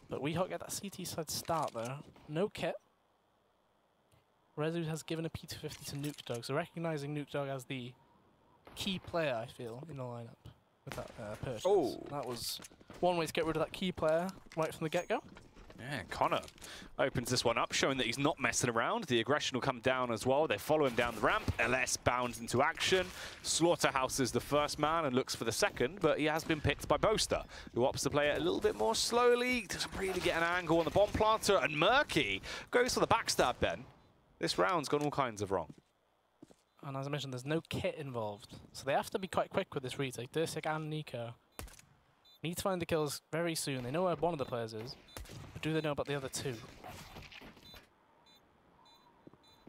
But WEHAWT get that CT side start though. No kit. Rezu has given a P250 to Nuke Dog, so recognizing Nuke Dog as the key player, I feel, in the lineup with that purchase. Oh. That was one way to get rid of that key player right from the get-go. Yeah, Connor opens this one up, showing that he's not messing around. The aggression will come down as well. They follow him down the ramp. LS bounds into action. Slaughterhouse is the first man and looks for the second, but he has been picked by Boaster, who opts to play it a little bit more slowly. Doesn't really get an angle on the bomb planter, and Murky goes for the backstab, Ben. This round's gone all kinds of wrong. And as I mentioned, there's no kit involved, so they have to be quite quick with this retake. CeX and Nico need to find the kills very soon. They know where one of the players is, but do they know about the other two?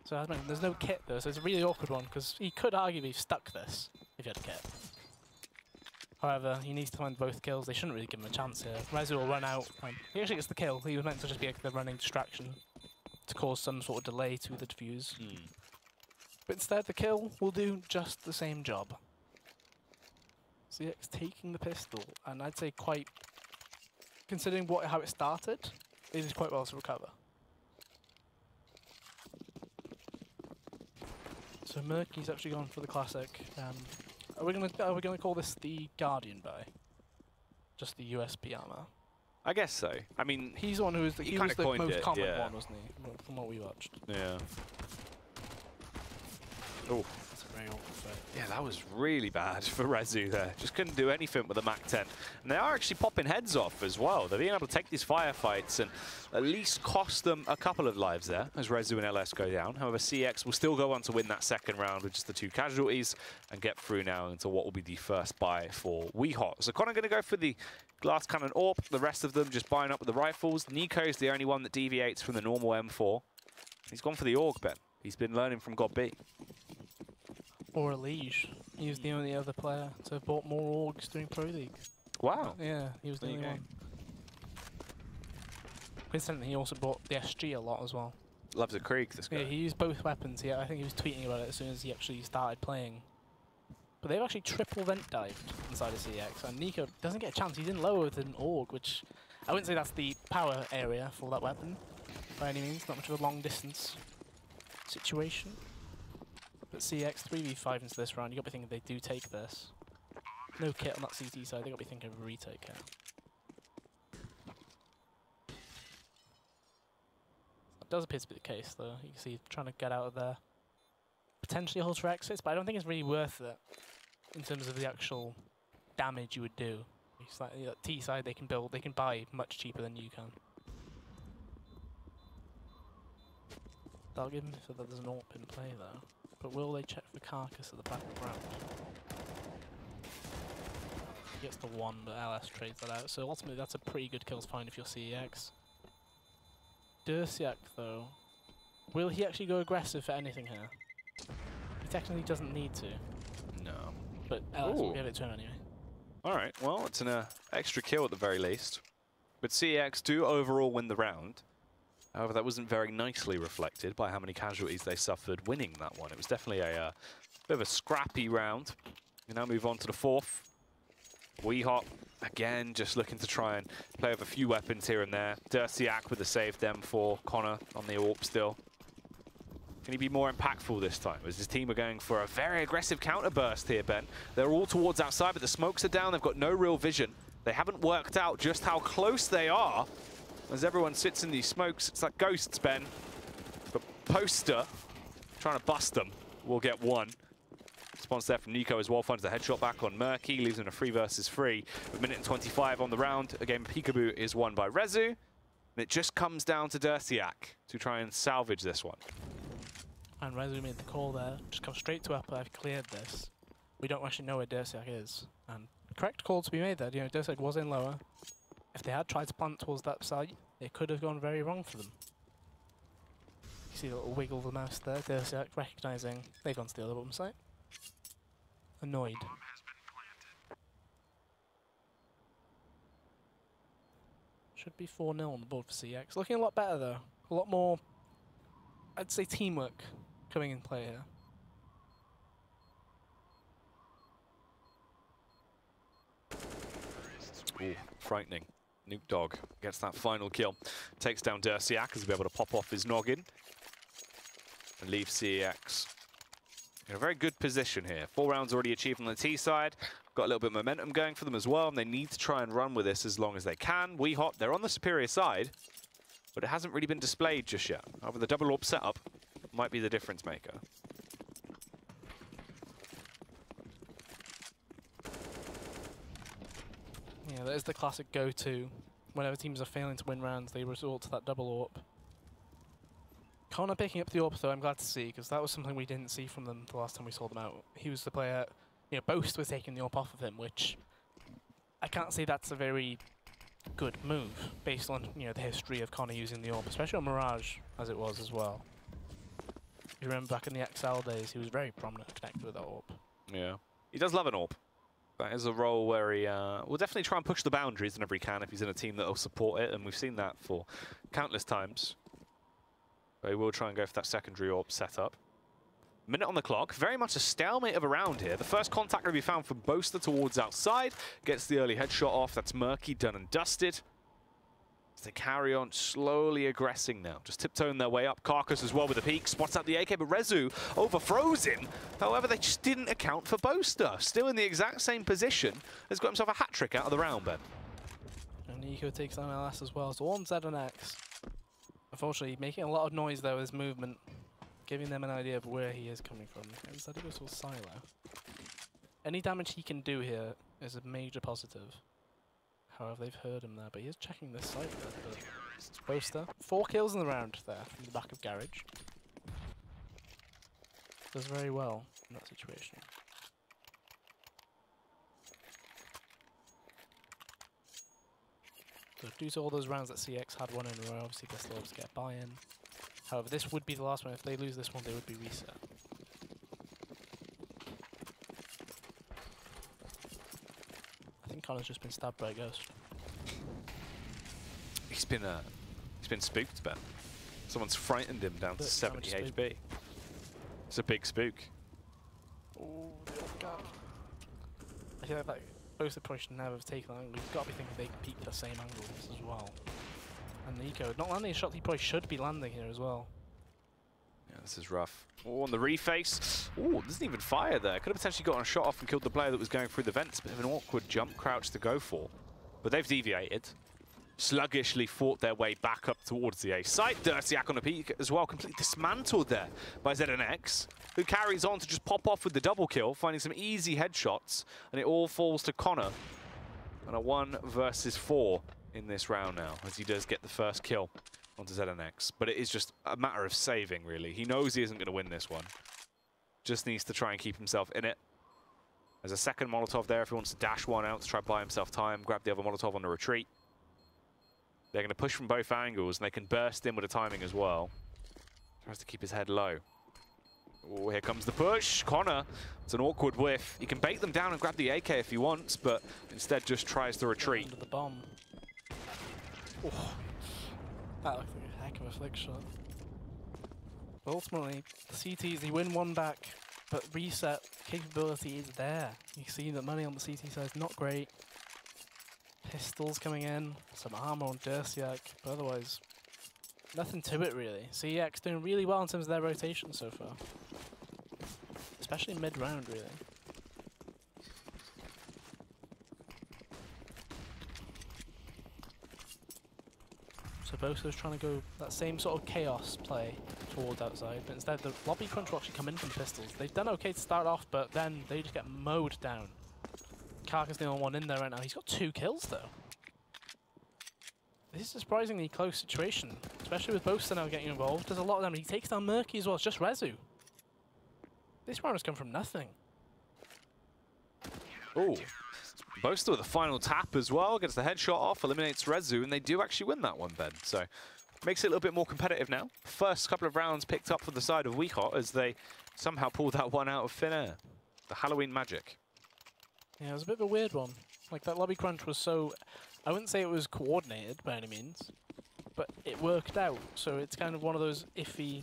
So as I mentioned, there's no kit though, so it's a really awkward one, because he could arguably stuck this if he had a kit. However, he needs to find both kills. They shouldn't really give him a chance here. Rezu will run out. He actually gets the kill. He was meant to just be like the running distraction to cause some sort of delay to the defuse. But instead, the kill will do just the same job. CeX taking the pistol, and I'd say quite, considering how it started, it is quite well to recover. So Murky's actually gone for the classic. Are we gonna call this the Guardian buy? Just the USP armor. I guess so. I mean, he's the one who was he was the most common one, wasn't he? From what we watched. Yeah. Oh. That's a very awkward fight. Yeah, that was really bad for Rezu there. Just couldn't do anything with the MAC-10. And they are actually popping heads off as well. They're being able to take these firefights and at least cost them a couple of lives there as Rezu and LS go down. However, CeX will still go on to win that second round with just the 2 casualties and get through now into what will be the first buy for WEHAWT. So Connor going to go for the glass cannon AWP. The rest of them just buying up with the rifles. Nico's the only one that deviates from the normal M4. He's gone for the AUG, Ben. He's been learning from God B. Or a Liege. He was the only other player to have bought more orgs during Pro League. Wow. Yeah, he was the only one. Coincidentally, he also bought the SG a lot as well. Loves a Krieg, this guy. Yeah, he used both weapons. Yeah, I think he was tweeting about it as soon as he actually started playing. But they've actually triple vent dived inside of CeX, and Nico doesn't get a chance. He's in lower with an AUG, which I wouldn't say that's the power area for that weapon by any means. Not much of a long distance situation. But CeX 3v5 into this round, you got to be thinking they do take this. No kit on that CT side, they got to be thinking of a retake here. That does appear to be the case though. You can see trying to get out of there. Potentially ultra exits, but I don't think it's really worth it in terms of the actual damage you would do. It's like, T side they can buy much cheaper than you can. That'll give him so that there's an AWP in play though. But will they check for Carcass at the back of the round? He gets the 1, but LS trades that out. So ultimately that's a pretty good kills find if you're CeX. Dersiak though, will he actually go aggressive for anything here? He technically doesn't need to. No. But LS will give it to him anyway. Alright, well it's an extra kill at the very least. But CeX do overall win the round. However, that wasn't very nicely reflected by how many casualties they suffered winning that one. It was definitely a bit of a scrappy round. We now move on to the 4th. WEHAWT, again, just looking to try and play with a few weapons here and there. Dersiak with the save them for Connor on the AWP still. Can he be more impactful this time? As his team are going for a very aggressive counterburst here, Ben. They're all towards outside, but the smokes are down. They've got no real vision. They haven't worked out just how close they are. As everyone sits in these smokes, it's like ghosts, Ben. But Poster, trying to bust them, will get 1. Response there from Nico as well, finds the headshot back on Murky, leaves him a 3 versus 3. With 1:25 on the round, again, Peekaboo is won by Rezu. And it just comes down to Dersiak to try and salvage this one. And Rezu made the call there, just come straight to upper, I've cleared this. We don't actually know where Dersiak is. And correct call to be made there, Dersiak was in lower. If they had tried to plant towards that side, it could have gone very wrong for them. You see the little wiggle of the mouse there, Dersiak recognising they've gone to the other bottom side. Annoyed. Should be 4-0 on the board for CeX. Looking a lot better though. A lot more, I'd say, teamwork coming in play here. Ooh, frightening. Nuke Dog gets that final kill. Takes down Dersiak as he'll be able to pop off his noggin. And leave CEX in a very good position here. 4 rounds already achieved on the T side. Got a little bit of momentum going for them as well, and they need to try and run with this as long as they can. WEHAWT, they're on the superior side, but it hasn't really been displayed just yet. However, the double AWP setup might be the difference maker. Yeah, that is the classic go-to. Whenever teams are failing to win rounds, they resort to that double AWP. Connor picking up the AWP, though, I'm glad to see, because that was something we didn't see from them the last time we saw them out. He was the player, you know, Boast was taking the AWP off of him, which I can't say that's a very good move, based on, you know, the history of Connor using the AWP, especially on Mirage, as it was as well. If you remember back in the XL days, he was very prominent connected with that AWP. Yeah, he does love an AWP. That is a role where he will definitely try and push the boundaries whenever he can if he's in a team that will support it, and we've seen that for countless times. But he will try and go for that secondary AWP setup. Minute on the clock, very much a stalemate of a round here. The first contact will be found from Boaster towards outside, gets the early headshot off. That's Murky, done and dusted. As they carry on slowly aggressing now, just tiptoeing their way up. Carcass as well with a peek, spots out the AK, but Rezu overthrows him. However, they just didn't account for Boaster. Still in the exact same position, has got himself a hat-trick out of the round, Ben. And Nico takes down LS as well, so on Z and X. Unfortunately, making a lot of noise there with his movement, giving them an idea of where he is coming from. Instead he goes to a silo. Any damage he can do here is a major positive. However, they've heard him there, but he is checking this side a bit. Boaster, 4 kills in the round there from the back of Garage. Does very well in that situation. So due to all those rounds that CeX had one in a row, obviously they're slow to get buy-in. However, this would be the last one. If they lose this one, they would be reset. I think Connor's just been stabbed by a ghost. He's been spooked, Ben. Someone's frightened him down to 70 HP. It's a big spook. Oh, the off gap. I feel like Boaster probably should never have taken that angle. You've got to be thinking they can peek the same angles as well. And Nico, not landing a shot he probably should be landing here as well. Yeah, this is rough. Oh, on the reface. Oh, doesn't even fire there. Could have potentially gotten a shot off and killed the player that was going through the vents. Bit of an awkward jump crouch to go for. But they've deviated. Sluggishly fought their way back up towards the A site. Dersiak on a peak as well, completely dismantled there by ZNX, who carries on to just pop off with the double kill, finding some easy headshots, and it all falls to Connor on a 1 versus 4 in this round now, as he does get the first kill onto ZNX. But it is just a matter of saving, really. He knows he isn't going to win this one. Just needs to try and keep himself in it. There's a second Molotov there if he wants to dash one out to try and buy himself time, grab the other Molotov on the retreat. They're going to push from both angles, and they can burst in with a timing as well. Tries to keep his head low. Oh, here comes the push. Connor, it's an awkward whiff. He can bait them down and grab the AK if he wants, but instead just tries to retreat. Under the bomb. Oh, that looked like a heck of a flick shot. But ultimately, the CTs, they win one back, but reset capability is there. You see that money on the CT side is not great. Pistols coming in, some armor on Dersiak, but otherwise, nothing to it really. CeX doing really well in terms of their rotation so far. Especially mid-round, really. So Bosa's trying to go that same sort of chaos play towards outside, but instead the lobby crunch will actually come in from pistols. They've done okay to start off, but then they just get mowed down. Karka's the only one in there right now. He's got 2 kills though. This is a surprisingly close situation, especially with Boaster now getting involved. There's a lot of them. He takes down Murky as well. It's just Rezu. This round has come from nothing. Oh, Boaster with a final tap as well. Gets the headshot off, eliminates Rezu, and they do actually win that one, Ben. So makes it a little bit more competitive now. First couple of rounds picked up for the side of WEHAWT as they somehow pulled that one out of thin air. The Halloween magic. Yeah, it was a bit of a weird one. Like, that lobby crunch was so... I wouldn't say it was coordinated by any means, but it worked out. So it's kind of one of those iffy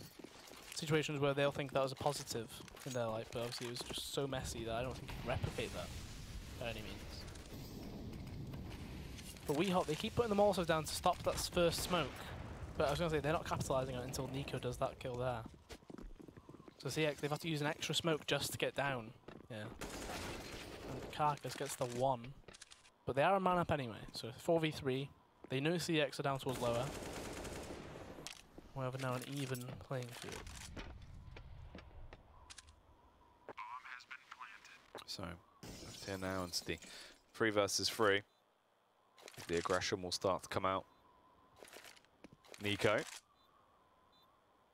situations where they'll think that was a positive in their life, but obviously it was just so messy that I don't think you can replicate that by any means. But WEHAWT, they keep putting the Molotovs down to stop that first smoke. But I was going to say, they're not capitalising on it until Nico does that kill there. So CeX, they've had to use an extra smoke just to get down. Yeah. And Carcass gets the 1. But they are a man up anyway, so 4v3. They know CeX are down towards lower. We have now an even playing field. So, left here now, it's the 3 versus 3. The aggression will start to come out. Nico.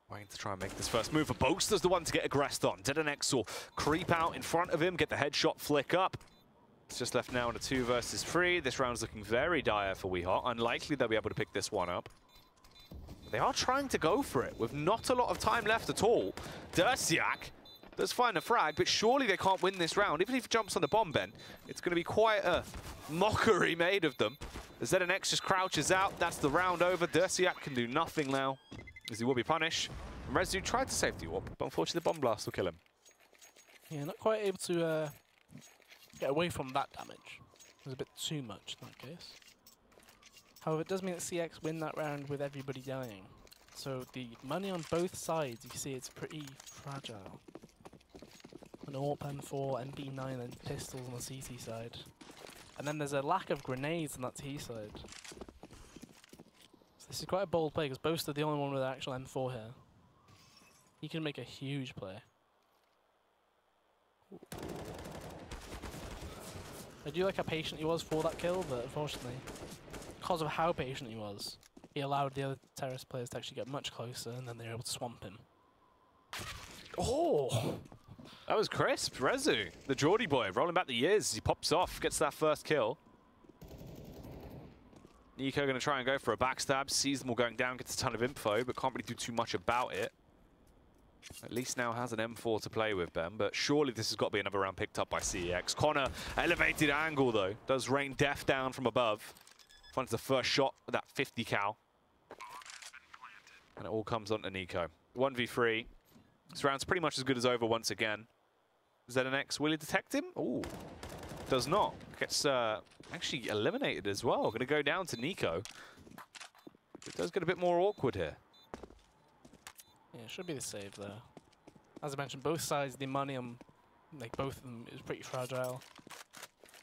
Waiting to try and make this first move. Boaster's the one to get aggressed on. ZNX will creep out in front of him, get the headshot flick up. It's just left now in a 2 versus 3. This round's looking very dire for WEHAWT. Unlikely they'll be able to pick this one up. They are trying to go for it with not a lot of time left at all. Dersiak does find a frag, but surely they can't win this round. Even if he jumps on the bomb, Ben, it's going to be quite a mockery made of them. The ZNX just crouches out. That's the round over. Dersiak can do nothing now, as he will be punished. And Rezu tried to save the orb, but unfortunately the bomb blast will kill him. Yeah, not quite able to get away from that damage. It was a bit too much in that case. However, it does mean that CeX win that round with everybody dying. So the money on both sides, you can see it's pretty fragile. An AWP M4, MP9 and pistols on the CT side. And then there's a lack of grenades on that T side. So this is quite a bold play because Boaster's the only one with an actual M4 here. He can make a huge play. I do like how patient he was for that kill, but unfortunately, because of how patient he was, he allowed the other terrorist players to actually get much closer, and then they were able to swamp him. Oh! That was crisp. Rezu, the Geordie boy, rolling back the years. He pops off, gets that first kill. Nico going to try and go for a backstab, sees them all going down, gets a ton of info, but can't really do too much about it. At least now has an M4 to play with, Ben, but surely this has got to be another round picked up by CeX. Connor, elevated angle though, does rain death down from above. Finds the first shot of that 50 cal. And it all comes onto Nico. 1v3. This round's pretty much as good as over once again. ZNX, will he detect him? Ooh, does not. Gets actually eliminated as well. Going to go down to Nico. It does get a bit more awkward here. Yeah, should be the save there. As I mentioned, both sides, the money on like both of them is pretty fragile.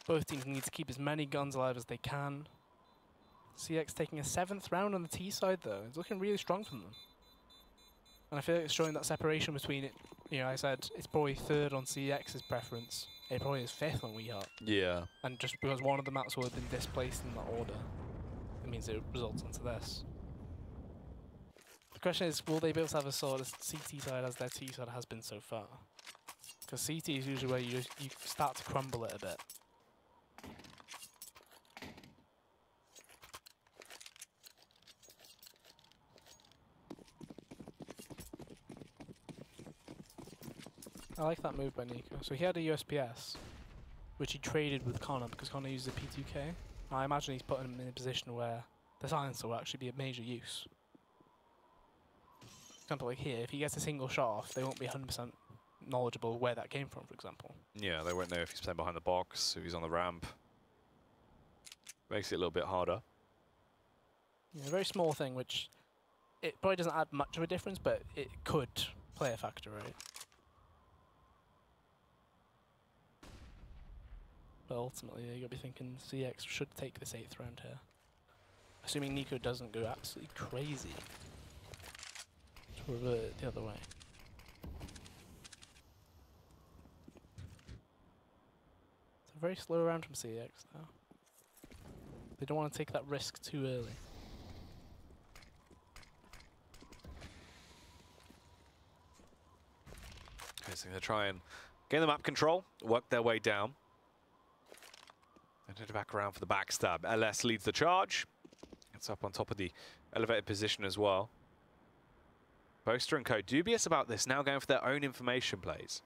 Both teams need to keep as many guns alive as they can. CeX taking a 7th round on the T side though. It's looking really strong from them. And I feel like it's showing that separation between it. You know, I said it's probably 3rd on CeX's preference. It probably is 5th on WEHAWT. Yeah. And just because one of the maps will have been displaced in that order, it means it results into this. The question is, will they be able to have a sort of CT side as their T side has been so far? Because CT is usually where you start to crumble it a bit. I like that move by Nico. So he had a USPS, which he traded with Connor because Connor used a P2K. I imagine he's putting him in a position where the silencer will actually be of major use. For example, like here, if he gets a single shot off, they won't be 100% knowledgeable where that came from, for example. Yeah, they won't know if he's playing behind the box, if he's on the ramp. Makes it a little bit harder. Yeah, a very small thing, which it probably doesn't add much of a difference, but it could play a factor, right? But ultimately, you gotta be thinking CeX should take this 8th round here. Assuming Nico doesn't go absolutely crazy to revert it the other way. It's a very slow round from CeX though. They don't want to take that risk too early. Okay, so they're try and gain the map control, work their way down. And head back around for the backstab. LS leads the charge. It's up on top of the elevated position as well. Boaster and co dubious about this, now going for their own information plays.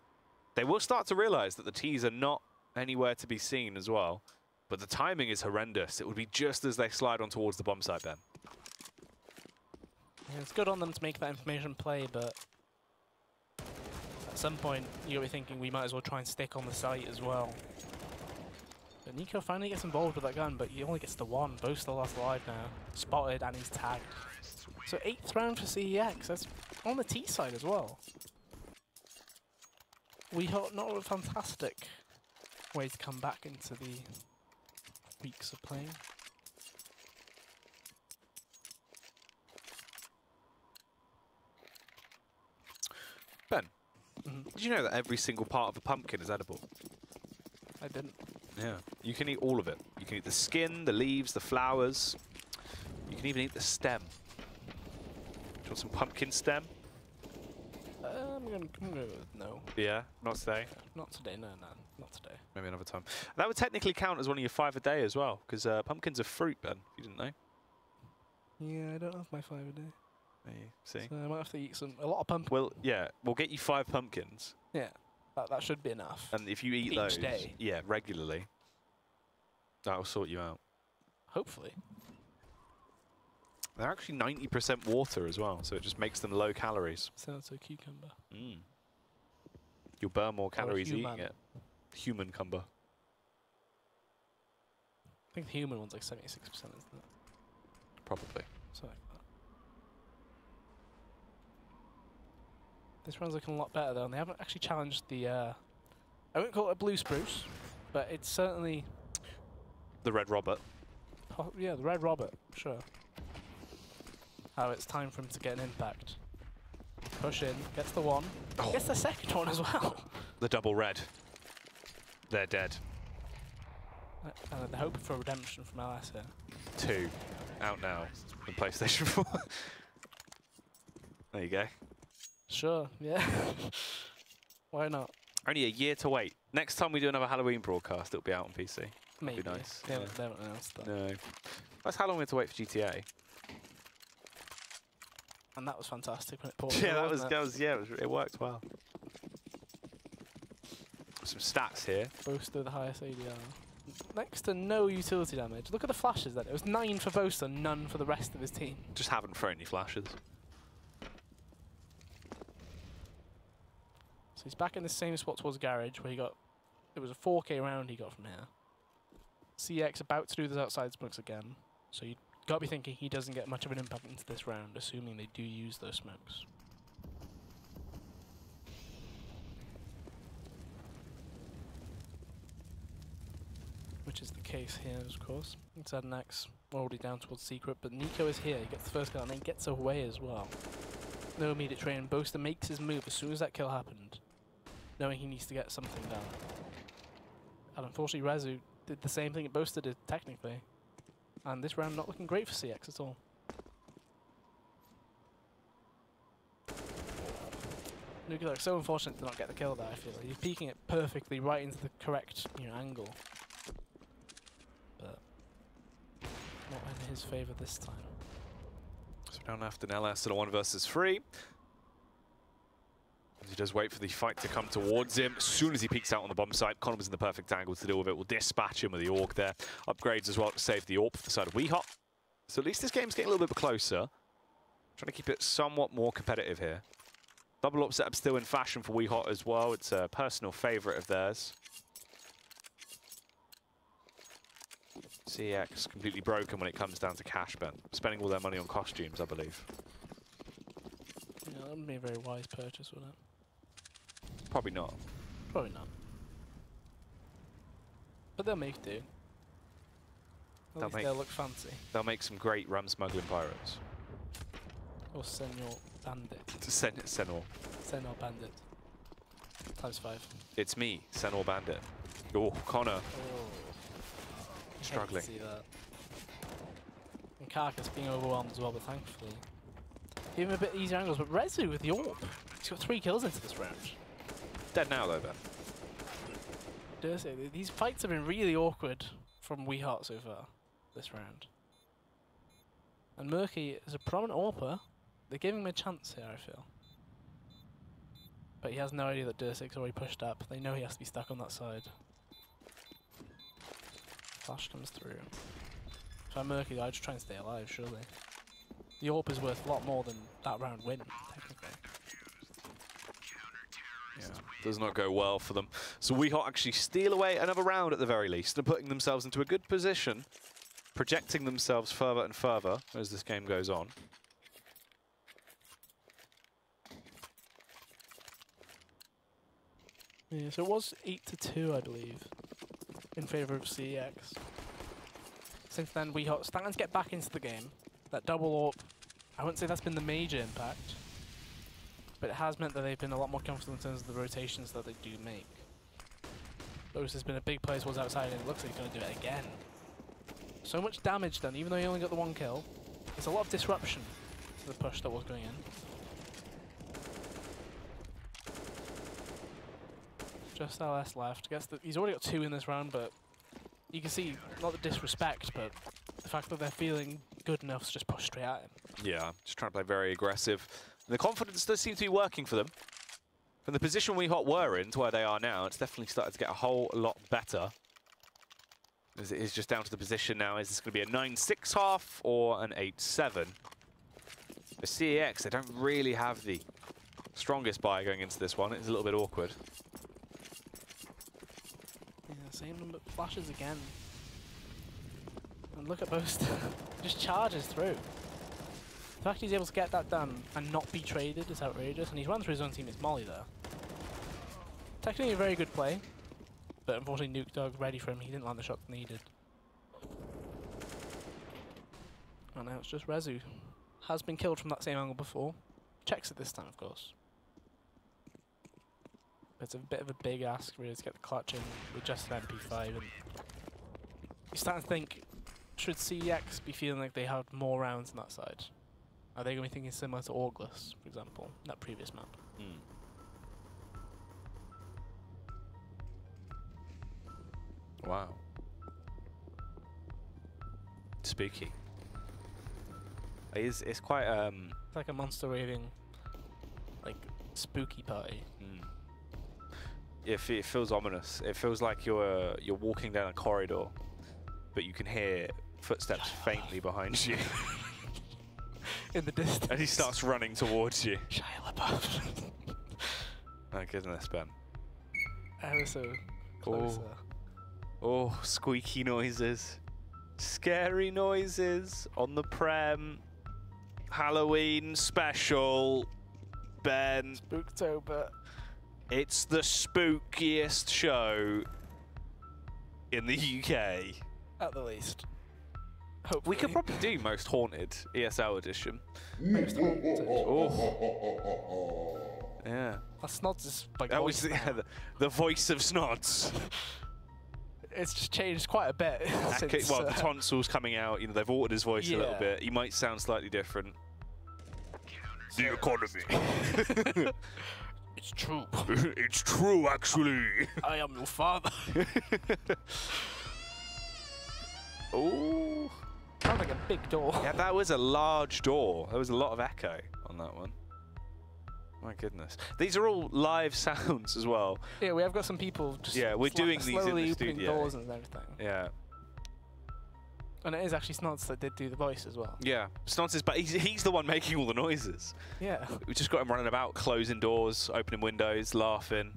They will start to realize that the T's are not anywhere to be seen as well. But the timing is horrendous. It would be just as they slide on towards the bomb site, Ben. Yeah, it's good on them to make that information play, but at some point you'll be thinking we might as well try and stick on the site as well. But Nico finally gets involved with that gun, but he only gets the one. Bo's still last alive now. Spotted and he's tagged. So 8th round for CEX. That's on the T side as well. WEHAWT not a fantastic way to come back into the weeks of playing. Ben, did you know that every single part of a pumpkin is edible? I didn't. Yeah. You can eat all of it. You can eat the skin, the leaves, the flowers. You can even eat the stem. Do you want some pumpkin stem? I'm gonna go with no. Yeah, not today. Not today, no, not today. Maybe another time. That would technically count as one of your 5 a day as well, because pumpkin's a fruit, Ben, if you didn't know. Yeah, I don't have my 5 a day. There you see. So I might have to eat a lot of pumpkin. Well, yeah, we'll get you 5 pumpkins. Yeah, that should be enough. And if you eat each those, day. yeah, regularly, that'll sort you out. Hopefully. They're actually 90% water as well, so it just makes them low calories. Sounds so cucumber. You'll burn more calories human. eating it. Human cumber. I think the human one's like 76%, isn't it? Probably. Something like that. This round's looking a lot better though, and they haven't actually challenged the, I wouldn't call it a blue spruce, but it's certainly... The Red Robert. Yeah, the Red Robert, sure. Oh, it's time for him to get an impact. Push in, gets the one, gets the second one as well. The double red. They're dead. The hope for redemption from LS here. 2. Out now. The PlayStation 4. There you go. Sure, yeah. Why not? Only a year to wait. Next time we do another Halloween broadcast, it'll be out on PC. Maybe. That'd be nice. They haven't announced that. No. That's how long we had to wait for GTA. And that was fantastic when it poured. Yeah, it worked well. Some stats here. Boaster with the highest ADR. Next to no utility damage. Look at the flashes then. It was 9 for Boaster, none for the rest of his team. Just haven't thrown any flashes. So he's back in the same spot towards Garage where he got... It was a 4k round he got from here. CeX about to do this outside smokes again. So you've got to be thinking he doesn't get much of an impact into this round, assuming they do use those smokes. Which is the case here, of course. Inside Nax, already down towards Secret, but Nico is here. He gets the first kill and then gets away as well. No immediate training. Boaster makes his move as soon as that kill happened, knowing he needs to get something done. And unfortunately, Rezu did the same thing that Boaster did, technically. And this round not looking great for CeX at all. Nuclear, so unfortunate to not get the kill there, I feel. He's peeking it perfectly right into the correct angle. But not in his favour this time. So down after an LS and a 1 versus 3. As he does wait for the fight to come towards him. As soon as he peeks out on the bomb site, Connor was in the perfect angle to deal with it. We'll dispatch him with the Orc there. Upgrades as well to save the AWP for the side of WEHAWT. So at least this game's getting a little bit closer. Trying to keep it somewhat more competitive here. Double AWP setup still in fashion for WEHAWT as well. It's a personal favourite of theirs. CeX completely broken when it comes down to cash bet. Spending all their money on costumes, I believe. Yeah, that wouldn't be a very wise purchase, would it? Probably not. Probably not. But they'll make do. At least they'll look fancy. They'll make some great rum smuggling pirates. Or Senor Bandit. Senor. Senor Bandit. ×5. It's me, Senor Bandit. Oh, Connor. Oh. Struggling. See that. And Carcass being overwhelmed as well, but thankfully. Give him a bit easier angles, but Rezu with the AWP. He's got 3 kills into this round. Dead now though, Ben. These fights have been really awkward from WEHAWT so far, this round. And Murky is a prominent AWPer. They're giving him a chance here, I feel. But he has no idea that Dursig's already pushed up. They know he has to be stuck on that side. Flash comes through. If I'm Murky, I'd just try and stay alive, surely. The AWP is worth a lot more than that round win, technically. Yeah, does not go well for them. So WEHAWT actually steal away another round at the very least, and putting themselves into a good position, projecting themselves further and further as this game goes on. Yeah, so it was 8-2, I believe, in favour of CEX. Since then, WEHAWT starting to get back into the game. That double AWP, I wouldn't say that's been the major impact, but it has meant that they've been a lot more comfortable in terms of the rotations that they do make. Boast has been a big player towards outside, and it looks like he's going to do it again. So much damage done, even though he only got the 1 kill. There's a lot of disruption to the push that was going in. Just LS left. I guess that he's already got 2 in this round, but you can see, not the disrespect, but the fact that they're feeling good enough to just push straight at him. Yeah, just trying to play very aggressive. And the confidence does seem to be working for them. From the position WEHAWT were in to where they are now, it's definitely started to get a whole lot better. As it is just down to the position now. Is this going to be a 9-6 half or an 8-7? The CEX, they don't really have the strongest buy going into this one. It's a little bit awkward. Yeah, same number flashes again. And look at Boast. Just charges through. The fact he's able to get that done and not be traded is outrageous, and he's run through his own teammate's molly there. Technically a very good play, but unfortunately Nuke Dog ready for him, he didn't land the shot needed. And now it's just Rezu. Has been killed from that same angle before. Checks it this time, of course. But it's a bit of a big ask really to get the clutch in with just an MP5, and you're starting to think, should CEX be feeling like they have more rounds on that side? Are they going to be thinking similar to Orgless, for example, that previous map? Wow. Spooky. It's quite It's like a monster raving, like, spooky party. Yeah, it feels ominous. It feels like you're walking down a corridor, but you can hear footsteps faintly behind you. In the distance. And he starts running towards you. Shia LaBeouf. Oh goodness, Ben. Ever so closer. Oh, squeaky noises. Scary noises on the Prem. Halloween special. Ben. Spooktober. It's the spookiest show in the UK. At the least. Hopefully. We could probably do Most Haunted ESL edition. Most Haunted. Oh. Yeah. That Snods is like That was the voice of Snods. It's just changed quite a bit. Since, well, the tonsils coming out, you know, they've altered his voice a little bit. He might sound slightly different. The economy. It's true. It's true, actually. I am your father. Oh. Sounds like a big door. Yeah, that was a large door. There was a lot of echo on that one. My goodness. These are all live sounds as well. Yeah, we have got some people just we're doing these in slowly the opening studio. doors and everything. Yeah. And it is actually Snods that did do the voice as well. Yeah. Snods is, but he's the one making all the noises. Yeah. We just got him running about, closing doors, opening windows, laughing.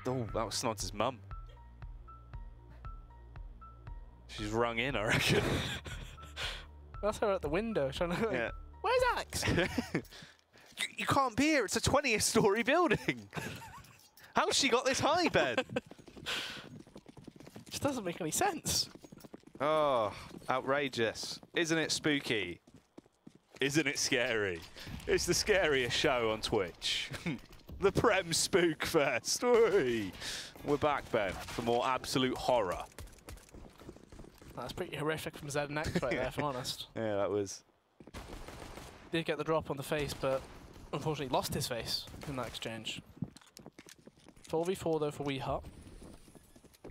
Oh, that was Snods' mum. She's rung in, I reckon. That's her at the window trying to like, where's Alex? you can't be here, it's a 20th story building. How's she got this high, Ben? Just doesn't make any sense. Oh, outrageous. Isn't it spooky? Isn't it scary? It's the scariest show on Twitch. The Prem Spook Fest. Oi. We're back, Ben, for more absolute horror. That's pretty horrific from ZNX right there, if I'm honest. Yeah, that was... Did get the drop on the face, but unfortunately lost his face in that exchange. 4v4 though for WEHAWT.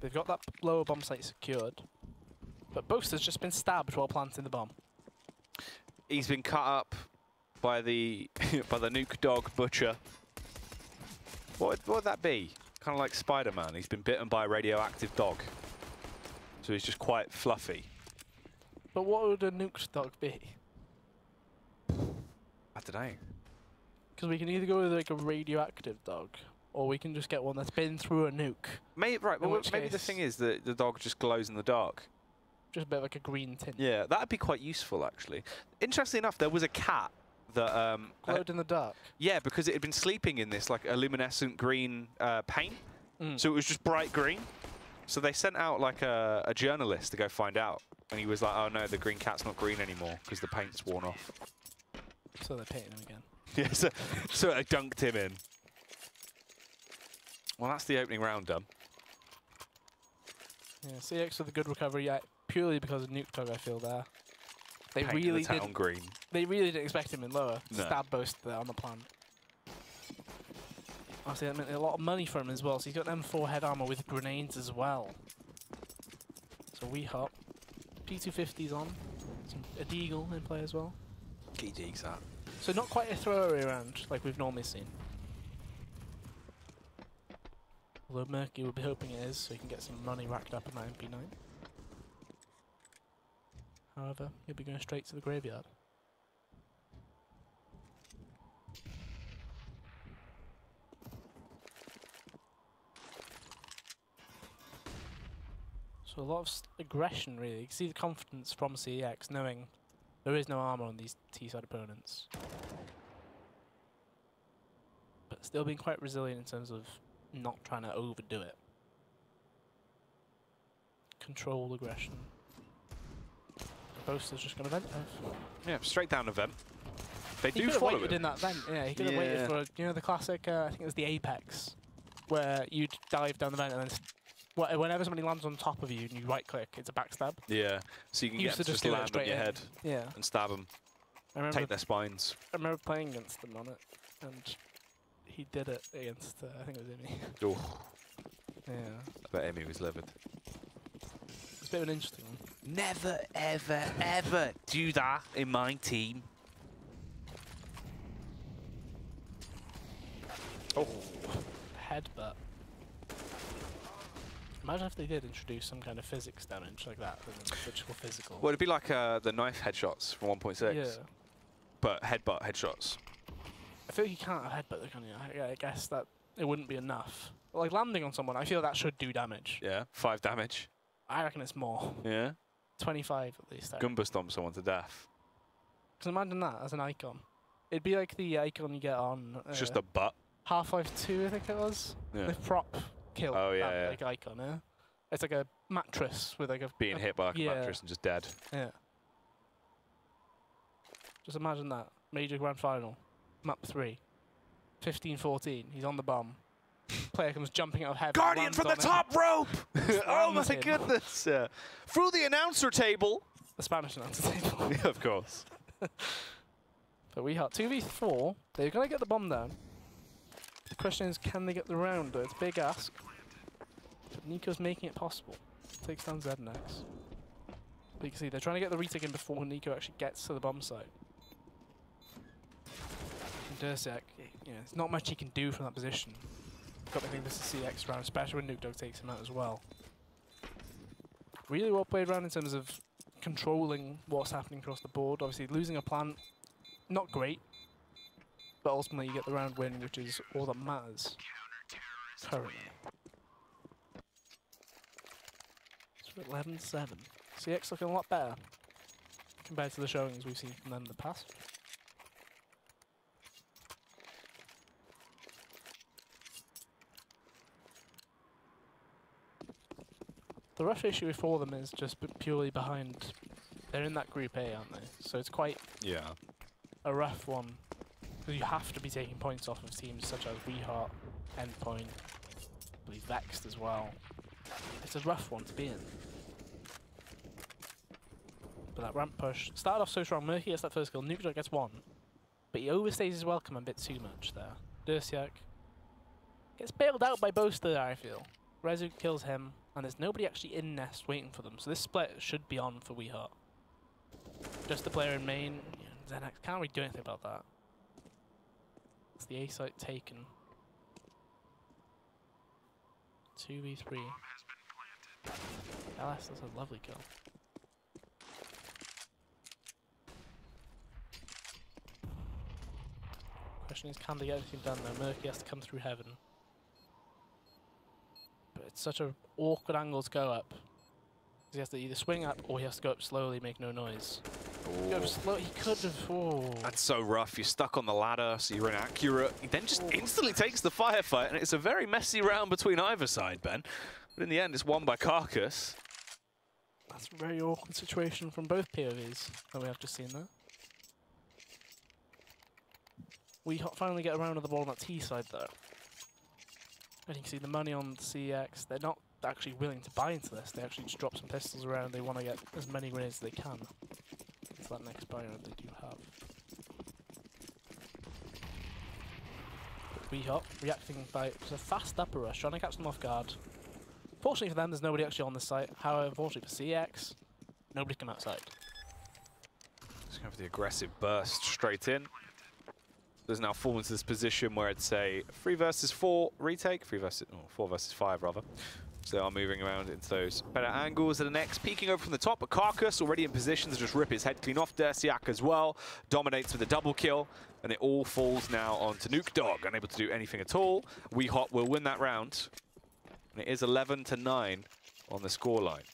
They've got that lower bomb site secured. But Boast has just been stabbed while planting the bomb. He's been cut up by the by the Nuke Dog Butcher. What would that be? Kind of like Spider-Man. He's been bitten by a radioactive dog. So he's just quite fluffy. But what would a Nuke Dog be? I don't know. Because we can either go with like a radioactive dog, or we can just get one that's been through a nuke. Maybe maybe the thing is that the dog just glows in the dark. Just a bit like a green tint. Yeah, that'd be quite useful actually. Interestingly enough, there was a cat that glowed in the dark. Yeah, because it had been sleeping in this like a luminescent green paint, so it was just bright green. So they sent out like a journalist to go find out, and he was like, "Oh no, the green cat's not green anymore because the paint's worn off." So they painted him again. Yeah, so I dunked him in. Well, that's the opening round done. Yeah, CeX with a good recovery, purely because of nuke tug. I feel there. They Painting really the town green. They really didn't expect him in lower. No. Stab boast there on the plant. Obviously, that meant a lot of money for him as well. So he's got M4 head armor with grenades as well. So WEHAWT. P250's on. A Deagle in play as well. Key digs that. So not quite a throwaway round like we've normally seen. Although Murky will be hoping it is, so he can get some money racked up in that MP9. However, he'll be going straight to the graveyard. So a lot of aggression, really. You can see the confidence from CeX, knowing there is no armor on these T-side opponents. But still being quite resilient in terms of not trying to overdo it. Controlled aggression. Boaster's just going to vent. Yeah, straight down the vent. They He do could have follow waited it. in that vent. Yeah, he could have waited for, you know, the classic, I think it was the Apex, where you'd dive down the vent and then whenever somebody lands on top of you and you right click, it's a backstab. Yeah, so you can Used get to just do it land on straight your in. head Yeah. and stab them, take their spines. I remember playing against them on it, and he did it against, I think it was Imi. Oh, Yeah. I bet Emmy was livid. It's a bit of an interesting one. Never, ever, ever do that in my team. Oh. Headbutt. Imagine if they did introduce some kind of physics damage like that, than literal physical. Well, it'd be like the knife headshots from 1.6. Yeah. But headbutt headshots. I feel like you can't have headbutt, can you? I guess that it wouldn't be enough. Like landing on someone, I feel that should do damage. Yeah, 5 damage. I reckon it's more. Yeah. 25 at least. Gumba stomp someone to death. Because imagine that as an icon. It'd be like the icon you get on It's just a butt. Half-Life 2, I think it was. Yeah. The prop kill. Oh, yeah, that, yeah. like icon, yeah? It's like a mattress with like a... Being hit by like a mattress and just dead. Yeah. Just imagine that. Major Grand Final. Map 3. 15-14. He's on the bomb. Player comes jumping out of heaven. Guardian from the top rope! Oh my goodness! Yeah. Through the announcer table! The Spanish announcer table. Yeah, of course. But WEHAWT 2v4. They're going to get the bomb down. The question is, can they get the round? It's a big ask. But Nico's making it possible. Takes down ZNX. But you can see they're trying to get the retake in before Nico actually gets to the bomb site. And Dursiak, you know, there's not much he can do from that position. Got to think this is CeX round, especially when Nuke Dog takes him out as well. Really well played round in terms of controlling what's happening across the board. Obviously, losing a plant, not great. But ultimately, you get the round win, which is all that matters currently. So 11-7. CeX looking a lot better compared to the showings we've seen from them in the past. The rough issue for them is just purely behind. They're in that Group A, aren't they? So it's quite a rough one. Because you have to be taking points off of teams such as WEHAWT, Endpoint, I believe Vexed as well. It's a rough one to be in. But that ramp push started off so strong. Murky gets that first kill. Nuke gets one. But he overstays his welcome a bit too much there. Dursiak gets bailed out by Boaster, I feel. Rezu kills him, and there's nobody actually in nest waiting for them. So this split should be on for WEHAWT. Just the player in main. Yeah, ZenX can't really do anything about that. It's the A site taken. 2v3. LS does a lovely kill. Question is, can they get anything done though? Murky has to come through heaven. such an awkward angle to go up. He has to either swing up or he has to go up slowly, make no noise. Go up slow, he could have. Oh. That's so rough. You're stuck on the ladder, so you're inaccurate. He then just instantly takes the firefight, and it's a very messy round between either side, Ben. But in the end, it's won by Carcass. That's a very awkward situation from both POVs that we have just seen there. We finally get around to the ball on that T side though. And you can see the money on CeX, they're not actually willing to buy into this. They actually just drop some pistols around. They want to get as many grenades as they can. It's that next buy round they do have. WEHAWT reacting by a fast upper rush, trying to catch them off guard. Fortunately for them, there's nobody actually on the site. However, unfortunately for CeX, nobody come outside. Just going for the aggressive burst straight in. There's now fallen into this position where it's a 3 versus 4 retake, 4 versus 5 rather. So they are moving around into those better angles. And the next, peeking over from the top, but Carcass already in position to just rip his head clean off. Dersiak as well, dominates with a double kill. And it all falls now onto Nuke Dog, unable to do anything at all. WEHAWT will win that round. And it is 11-9 on the scoreline.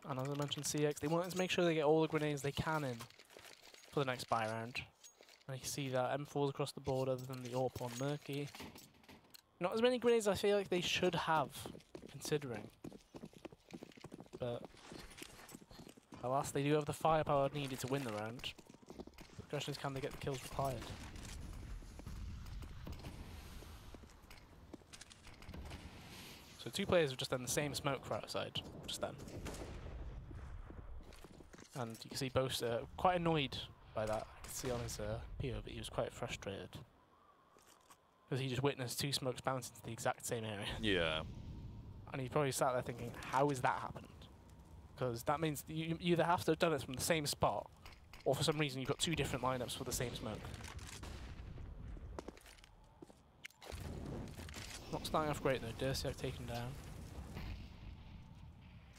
And as I mentioned, CeX, they want to make sure they get all the grenades they can in for the next buy round. And you can see that M4's across the board other than the AWP on Murky. Not as many grenades I feel like they should have, considering. But alas, they do have the firepower needed to win the round. The question is, can they get the kills required? So 2 players have just done the same smoke for outside, just then. And you can see both quite annoyed by that. I can see on his POV, he was quite frustrated. Because he just witnessed 2 smokes bounce into the exact same area. Yeah. And he probably sat there thinking, how has that happened? Because that means you either have to have done it from the same spot, or for some reason you've got 2 different lineups for the same smoke. Not starting off great though, Dersiak taken down.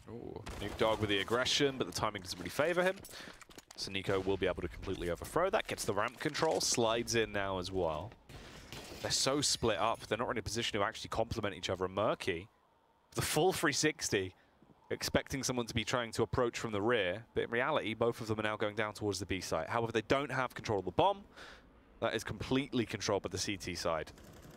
Ooh, Nuke Dog with the aggression, but the timing doesn't really favour him. So Nico will be able to completely overthrow that, gets the ramp control, slides in now as well. They're so split up, they're not in a position to actually complement each other. And Murky, the full 360, expecting someone to be trying to approach from the rear, but in reality, both of them are now going down towards the B site. However, they don't have control of the bomb. That is completely controlled by the CT side.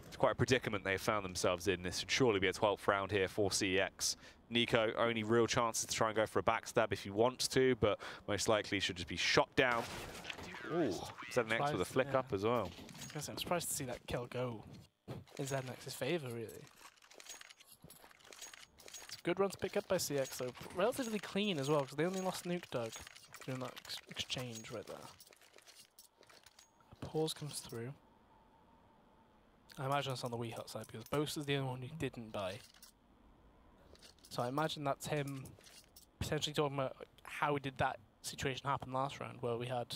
It's quite a predicament they have found themselves in. This should surely be a 12th round here for CeX. Nico, only real chances to try and go for a backstab if he wants to, but most likely should just be shot down. Ooh, ZNX with a flick up as well. I'm surprised to see that kill go in ZNX's favour, really. It's a good run to pick up by CeX, though. Relatively clean as well, because they only lost Nuke Dog during that exchange right there. A pause comes through. I imagine it's on the WEHAWT side, because Boast is the only one who didn't buy. So I imagine that's him potentially talking about how did that situation happen last round, where we had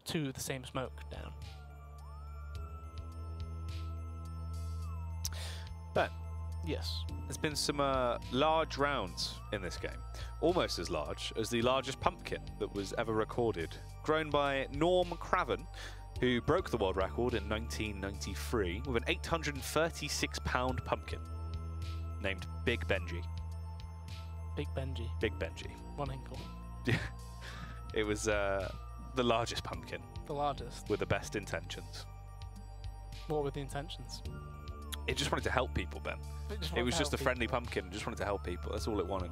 2 of the same smoke down. Ben, yes, there's been some large rounds in this game. Almost as large as the largest pumpkin that was ever recorded. Grown by Norm Craven, who broke the world record in 1993 with an 836-pound pumpkin named Big Benji. Big Benji. Big Benji. One ankle. Yeah. It was the largest pumpkin. The largest. With the best intentions. What were the intentions? It just wanted to help people, Ben. It was just a friendly pumpkin. It just wanted to help people. That's all it wanted.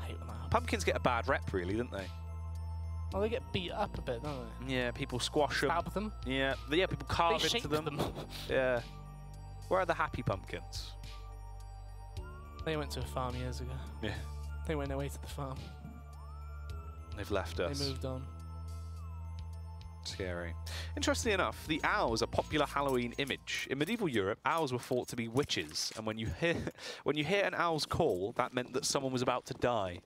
I hate when that happens. Pumpkins get a bad rep, really, don't they? Well, they get beat up a bit, don't they? Yeah, people squash them. Stab them. Yeah, people carve they into them. Yeah. Where are the happy pumpkins? They went to a farm years ago. Yeah. They went away to the farm. They've left us. They moved on. Scary. Interestingly enough, the owls are a popular Halloween image. In medieval Europe, owls were thought to be witches, and when you hear an owl's call, that meant that someone was about to die.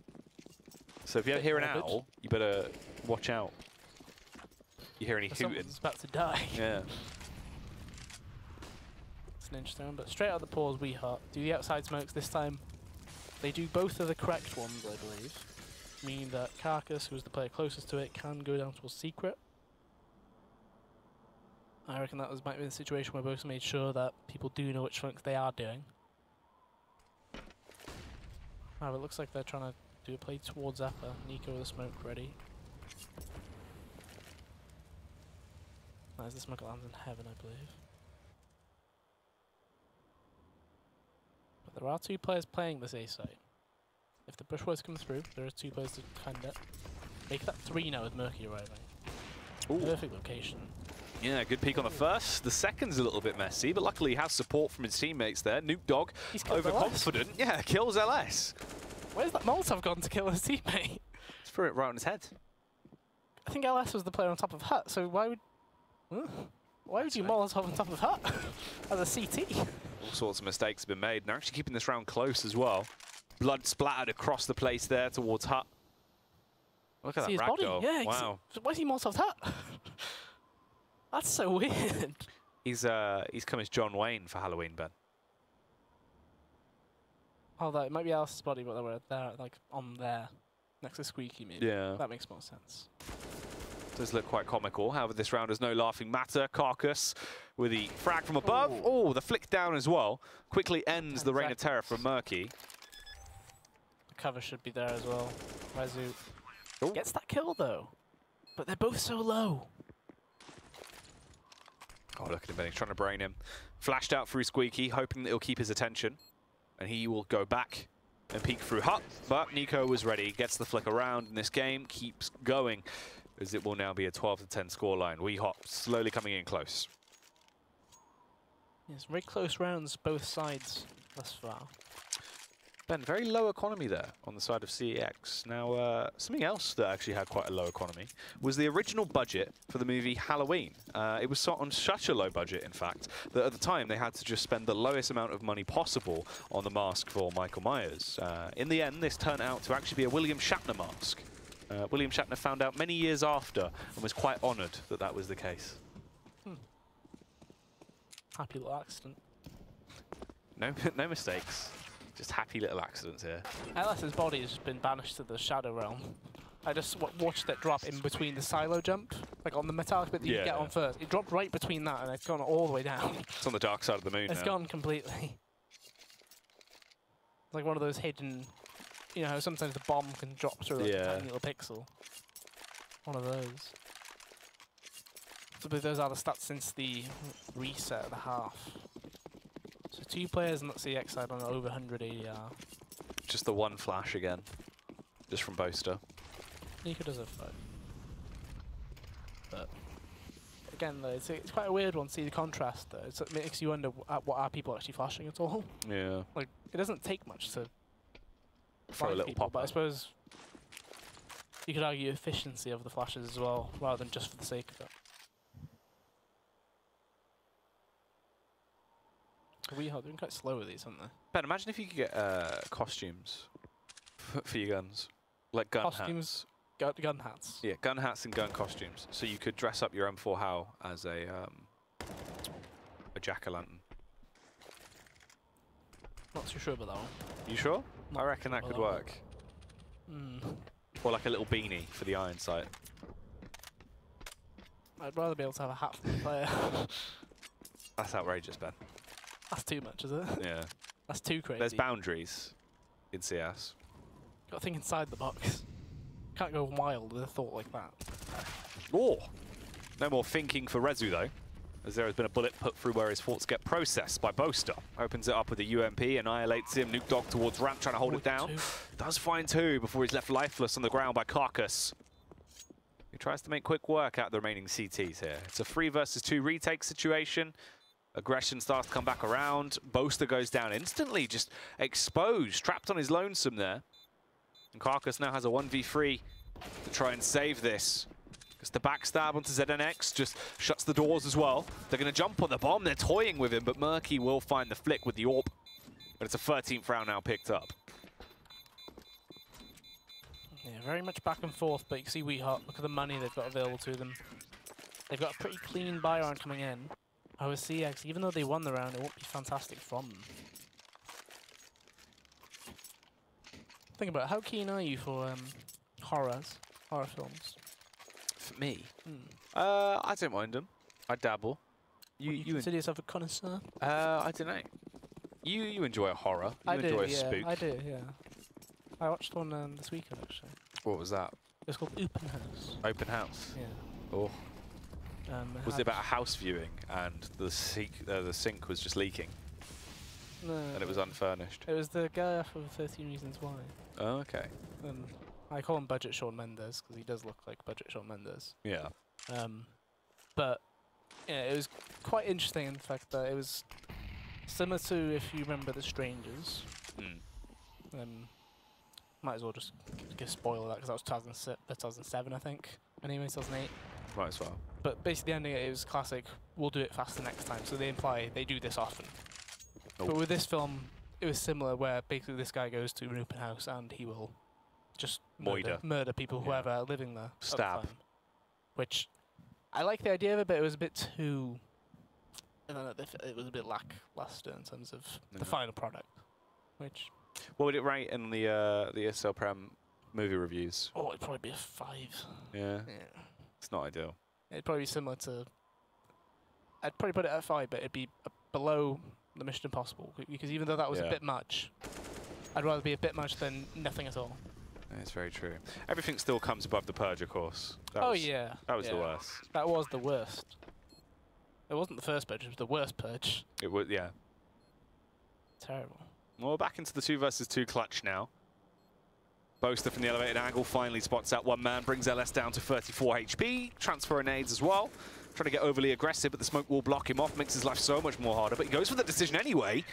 So if you hear an owl, you better watch out. You hear any hooting? Someone's about to die. Yeah. It's an interesting one, but straight out the pause, WEHAWT do the outside smokes this time. They do both of the correct ones, I believe. Meaning that Carcass, who's the player closest to it, can go down towards Secret. I reckon that might be the situation where both made sure that people do know which flanks they are doing. Oh, it looks like they're trying to do a play towards Upper. Nico with the smoke ready. As the smoke lands in heaven, I believe. But there are 2 players playing this A site. If the bush was to come through, there are 2 players to defend it. Make that 3 now with Murky arriving. Ooh. Perfect location. Yeah, good peek on the first. The second's a little bit messy, but luckily he has support from his teammates there. Nuke Dog, overconfident. Yeah, kills LS. Where's that Molotov gone to kill his teammate? Just threw it right on his head. I think LS was the player on top of Hut, so why would you Molotov on top of Hut as a CT? All sorts of mistakes have been made. They're actually keeping this round close as well. Blood splattered across the place there towards Hut. Look at that ragdoll. Yeah, wow. Why is he Molotov Hut? That's so weird. He's come as John Wayne for Halloween, Ben. Oh, that it might be Alice's body, but they were there, like on there, next to Squeaky. Maybe. Yeah. That makes more sense. Does look quite comical. However, this round is no laughing matter. Carcass with the frag from above. Oh, the flick down as well. Quickly ends the Reign of Terror from Murky. The cover should be there as well. Rezu gets that kill though, but they're both so low. Oh, look at him, Benny, trying to brain him. Flashed out through Squeaky, hoping that he'll keep his attention. And he will go back and peek through Hut. But Nico was ready, gets the flick around, and this game keeps going, as it will now be a 12-10 scoreline. WEHAWT slowly coming in close. Yes, very close rounds, both sides thus far. Ben, very low economy there on the side of CEX. Now, something else that actually had quite a low economy was the original budget for the movie Halloween. It was on such a low budget, in fact, that at the time they had to just spend the lowest amount of money possible on the mask for Michael Myers. In the end, this turned out to actually be a William Shatner mask. William Shatner found out many years after and was quite honoured that that was the case. Happy little accident. No mistakes. Just happy little accidents here. LS's body has just been banished to the Shadow Realm. I just watched it drop in between the silo jump, like on the metallic bit that you get on first. It dropped right between that and it's gone all the way down. It's on the dark side of the moon It's gone completely. It's like one of those hidden, you know, how sometimes the bomb can drop through like a tiny little pixel. One of those. So those are the stats since the reset of the half. So 2 players on the CX side on over 100 ADR. Just the one flash again, just from Boaster. Nico does have 5. But again, though, it's quite a weird one. See the contrast, though. It makes you wonder what are people actually flashing at all. Yeah. Like it doesn't take much to throw a little people, pop. But I suppose you could argue efficiency of the flashes as well, rather than just for the sake of it. WEHAWT doing quite slow with these, aren't they? Ben, imagine if you could get costumes for your guns, like gun hats. Gun hats. Yeah, gun hats and gun costumes. So you could dress up your M4 HAL as a jack-o'-lantern. Not too sure about that one. You sure? I reckon that could work. Or like a little beanie for the iron sight. I'd rather be able to have a hat from the player. That's outrageous, Ben. That's too much, is it? Yeah. That's too crazy. There's boundaries in CS. Got to think inside the box. Can't go wild with a thought like that. Oh! No more thinking for Rezu, though, as there has been a bullet put through where his thoughts get processed by Boaster. Opens it up with a UMP, annihilates him. Nuke Dog towards ramp, trying to hold it down. Does find 2 before he's left lifeless on the ground by Carcass. He tries to make quick work out of the remaining CTs here. It's a 3 versus 2 retake situation. Aggression starts to come back around. Boaster goes down instantly, just exposed, trapped on his lonesome there. And Carcass now has a 1v3 to try and save this. Because the backstab onto ZNX just shuts the doors as well. They're going to jump on the bomb. They're toying with him, but Murky will find the flick with the AWP. But it's a 13th round now picked up. Yeah, very much back and forth, but you can see WEHAWT. Look at the money they've got available to them. They've got a pretty clean buy round coming in. However, CeX, even though they won the round, it won't be fantastic from them. Think about it. How keen are you for horror films? For me? I don't mind them. I dabble. You consider yourself a connoisseur? I don't know. You enjoy a horror. You enjoy a spook. I do, yeah. I watched one this weekend actually. What was that? It was called Open House. Open house. Yeah. Oh. Was it about a house viewing and the sink was just leaking? No. And it was unfurnished? It was the guy off of 13 Reasons Why. Oh, okay. I call him Budget Shawn Mendes because he does look like Budget Shawn Mendes. Yeah. But yeah, it was quite interesting in the fact that it was similar to, if you remember, The Strangers. Might as well just give a spoiler that because that was 2007, I think. Anyway, 2008. Might as well. But basically, the ending it was classic. We'll do it faster next time. So they imply they do this often. Oh. But with this film, it was similar, where basically this guy goes to an open house and he will just murder people, whoever are living there. Stab. At the time. Which I like the idea of it, but it was a bit too. I don't know. It was a bit lackluster in terms of the final product. Which. What would it rate in the ESL Prem movie reviews? Oh, it'd probably be a 5. Yeah. Yeah. It's not ideal. It'd probably be similar to. I'd probably put it at 5, but it'd be below the Mission Impossible, because even though that was a bit much, I'd rather be a bit much than nothing at all. That's very true. Everything still comes above the Purge, of course. That was the worst. That was the worst. It wasn't the first Purge, it was the worst Purge. It was, yeah. Terrible. Well, we're back into the 2 versus 2 clutch now. Boaster from the elevated angle finally spots out one man, brings LS down to 34 HP. Transfer nades as well. Trying to get overly aggressive, but the smoke will block him off, makes his life so much more harder. But he goes for the decision anyway,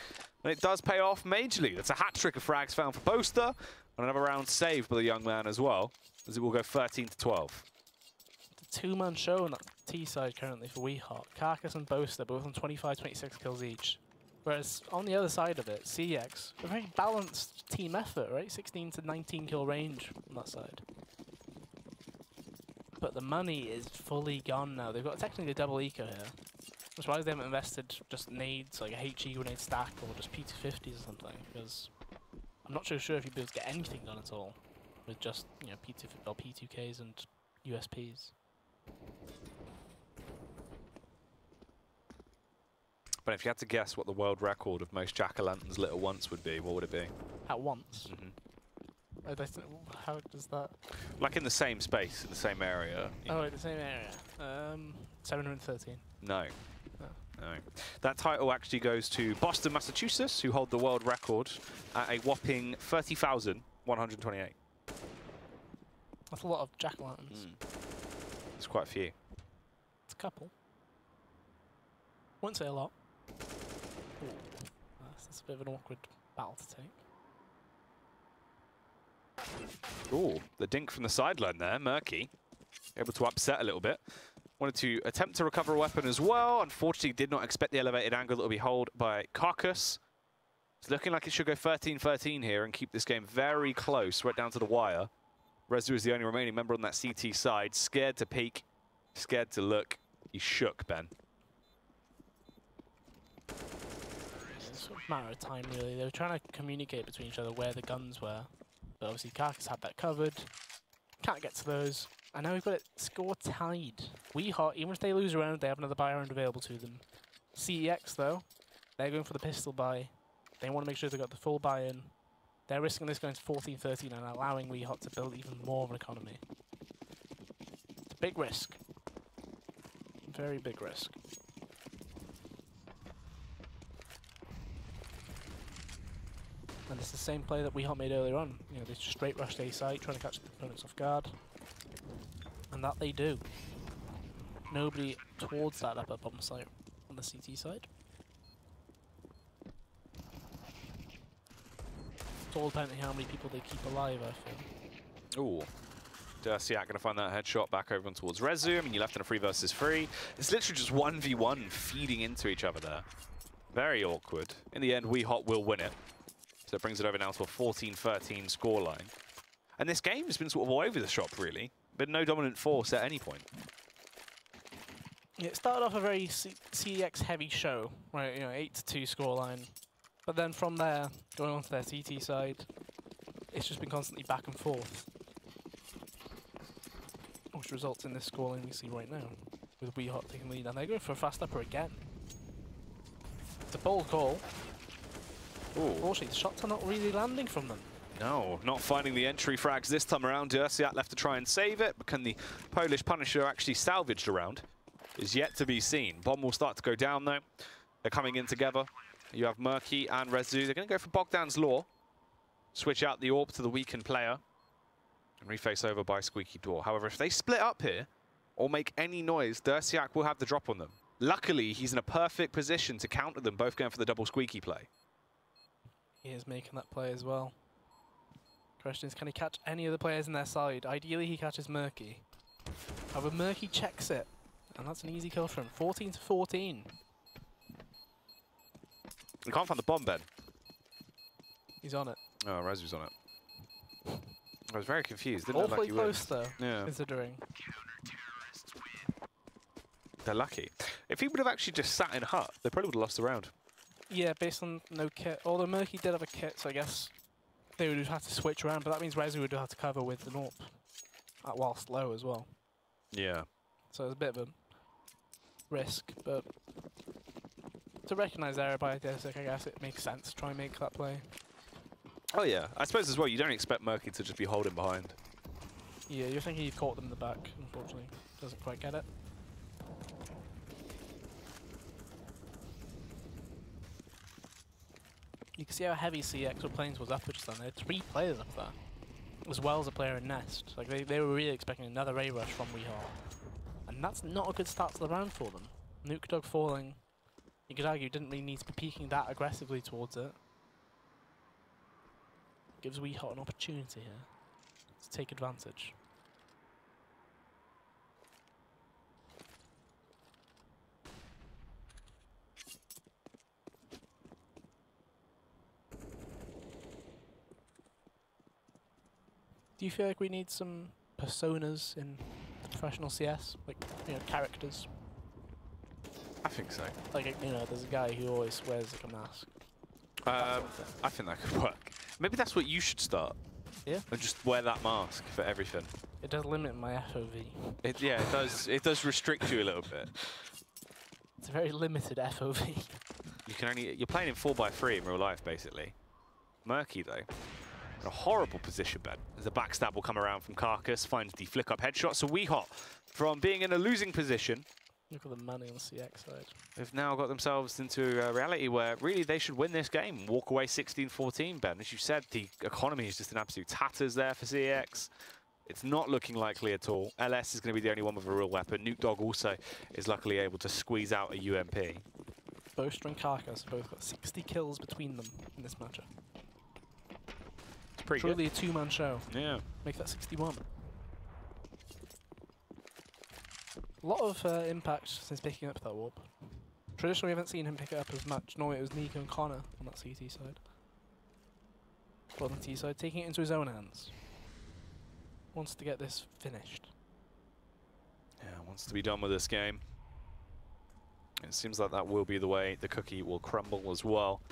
and it does pay off majorly. That's a hat-trick of frags found for Boaster, and another round saved by the young man as well, as it will go 13 to 12. It's a 2-man show on that T side currently for WEHAWT. Carcass and Boaster both on 25, 26 kills each. Whereas on the other side of it, CeX, a very balanced team effort, right? 16 to 19 kill range on that side. But the money is fully gone now. They've got technically a double eco here. I'm surprised they haven't invested just nades, like a HE grenade stack or just P250s or something, because I'm not so sure if you'd be able to get anything done at all with just, you know, P2Ks and USPs. But if you had to guess what the world record of most jack-o'-lanterns lit at once would be, what would it be? At once? How does that... Like in the same space, in the same area. Oh, in the same area. 713. No. Oh. No. That title actually goes to Boston, Massachusetts, who hold the world record at a whopping 30,128. That's a lot of jack-o'-lanterns. It's quite a few. It's a couple. Wouldn't say a lot. Ooh. That's a bit of an awkward battle to take. Ooh, the dink from the sideline there, Murky. Able to upset a little bit. Wanted to attempt to recover a weapon as well. Unfortunately, did not expect the elevated angle that will be held by Carcass. It's looking like it should go 13-13 here and keep this game very close, right down to the wire. Rezu is the only remaining member on that CT side. Scared to peek, scared to look. He shook, Ben. It's a matter of time, really. They were trying to communicate between each other where the guns were. But obviously, Carcass had that covered. Can't get to those. And now we've got it score tied. WEHAWT, even if they lose a round, they have another buy round available to them. CEX, though, they're going for the pistol buy. They want to make sure they've got the full buy-in. They're risking this going to 14-13 and allowing WEHAWT to build even more of an economy. It's a big risk. Very big risk. And it's the same play that WEHAWT made earlier on. You know, they straight rushed A side, trying to catch the opponents off guard. And that they do. Nobody towards that upper bomb site on the CT side. It's all depending on how many people they keep alive, I feel. Ooh. Dersiak going to find that headshot back over and towards Rezu. I mean, you're left in a 3 versus 3. It's literally just 1v1 feeding into each other there. Very awkward. In the end, WEHAWT will win it. So it brings it over now to a 14-13 scoreline. And this game has been sort of all over the shop, really. But no dominant force at any point. Yeah, it started off a very CEX heavy show, right? You know, 8-2 scoreline. But then from there, going on to their CT side, it's just been constantly back and forth. Which results in this scoreline we see right now, with WEHAWT taking the lead. And they're going for a fast upper again. It's a bold call. Unfortunately, the shots are not really landing from them. No, not finding the entry frags this time around. Ursiak left to try and save it, but can the Polish Punisher actually salvaged around? Is yet to be seen. Bomb will start to go down though. They're coming in together. You have Murky and Rezu. They're going to go for Bogdan's Law. Switch out the AWP to the weakened player. And reface over by Squeaky Door. However, if they split up here, or make any noise, Ursiak will have the drop on them. Luckily, he's in a perfect position to counter them, both going for the double Squeaky play. He is making that play as well. Question is, can he catch any of the players in their side? Ideally, he catches Murky. However, Murky checks it, and that's an easy kill for him. 14 to 14. We can't find the bomb, Ben. He's on it. Oh, Rezu's on it. I was very confused. Didn't look Awfully like you close, would. though, Yeah. considering. They're lucky. If he would have actually just sat in hut, they probably would have lost the round. Yeah, based on no kit. Although Murky did have a kit, so I guess they would have to switch around, but that means Rezu would have to cover with the AWP whilst low as well. Yeah. So it's a bit of a risk, but to recognise error by Desic, I guess it makes sense to try and make that play. Oh yeah, I suppose as well, you don't expect Murky to just be holding behind. Yeah, you're thinking you've caught them in the back, unfortunately. Doesn't quite get it. You can see how heavy CeX were playing towards upwards then. They had 3 players up there, as well as a player in Nest. Like they were really expecting another A rush from WEHAWT. And that's not a good start to the round for them. Nuke Dog falling, you could argue didn't really need to be peeking that aggressively towards it. Gives WEHAWT an opportunity here to take advantage. Do you feel like we need some personas in professional CS? Like, you know, characters? I think so. Like, you know, there's a guy who always wears like a mask. I think that could work. Maybe that's what you should start. Yeah? And just wear that mask for everything. It does limit my FOV. Yeah, it does. It does restrict you a little bit. It's a very limited FOV. You can only. You're playing in 4x3 in real life, basically. Murky though. In a horrible position, Ben. As the backstab will come around from Carcass, finds the flick up headshot. So WEHAWT, from being in a losing position, Look at the money on the CX side. they've now got themselves into a reality where really they should win this game. Walk away 16-14, Ben. As you said, the economy is just in absolute tatters there for CeX. It's not looking likely at all. LS is going to be the only one with a real weapon. Nuke Dog also is luckily able to squeeze out a UMP. Boaster and Carcass have both got 60 kills between them in this matchup. It's pretty Truly a 2-man show. good. Yeah. Make that 61. A lot of impact since picking up that warp. Traditionally, we haven't seen him pick it up as much. Normally, it was Nico and Connor on that CT side. But on the T side, taking it into his own hands. Wants to get this finished. Yeah, wants to be done with this game. It seems like that will be the way the cookie will crumble as well.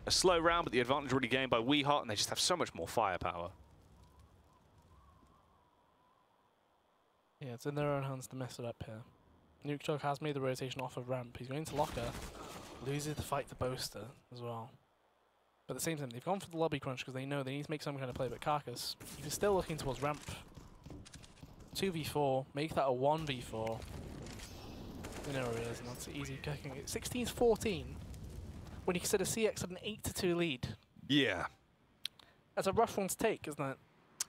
A slow round, but the advantage already gained by WEHAWT, and they just have so much more firepower. Yeah, it's in their own hands to mess it up here. Nuke Dog has made the rotation off of ramp. He's going to locker. Loses the fight to Boaster as well. But at the same time, they've gone for the lobby crunch because they know they need to make some kind of play. But Carcass, he's still looking towards ramp. 2v4, make that a 1v4. We know where he is, and that's easy cooking it. 16-14. When you consider CeX had an 8-2 lead. Yeah. That's a rough one to take, isn't it?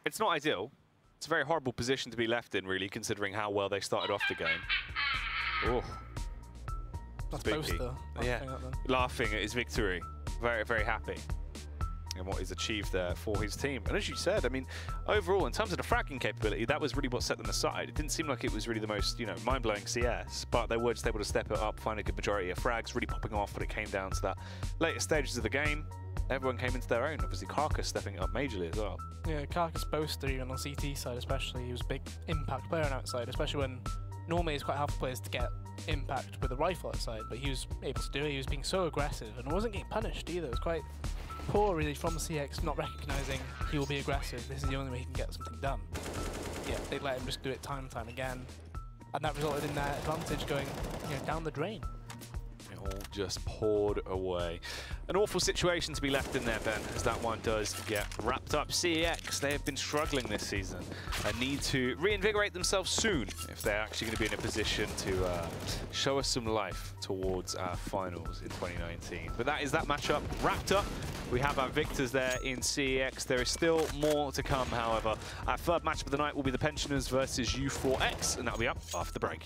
It's not ideal. It's a very horrible position to be left in, really, considering how well they started off the game. Oh. That's Spooky. Boaster. Yeah. At them. Laughing at his victory. Very, very happy. And what he's achieved there for his team. And as you said, I mean, overall, in terms of the fragging capability, that was really what set them aside. It didn't seem like it was really the most, you know, mind-blowing CS, but they were just able to step it up, find a good majority of frags, really popping off when it came down to that later stages of the game. Everyone came into their own. Obviously, Carcass stepping it up majorly as well. Yeah, Carcass Boaster, even on CT side especially, he was a big impact player on outside, especially when normally it's quite hard for players to get impact with a rifle outside, but he was able to do it. He was being so aggressive and wasn't getting punished either. It was quite poor really from CeX, not recognising he will be aggressive. This is the only way he can get something done. Yeah, they let him just do it time and time again, and that resulted in their advantage going, you know, down the drain. Yeah, It all just poured away. An awful situation to be left in there, Ben, as that one does get wrapped up. CeX, they have been struggling this season and need to reinvigorate themselves soon if they're actually going to be in a position to show us some life towards our finals in 2019. But that is that matchup wrapped up. We have our victors there in CeX. There is still more to come, however. Our third matchup of the night will be the Pensioners versus U4X, and that'll be up after the break.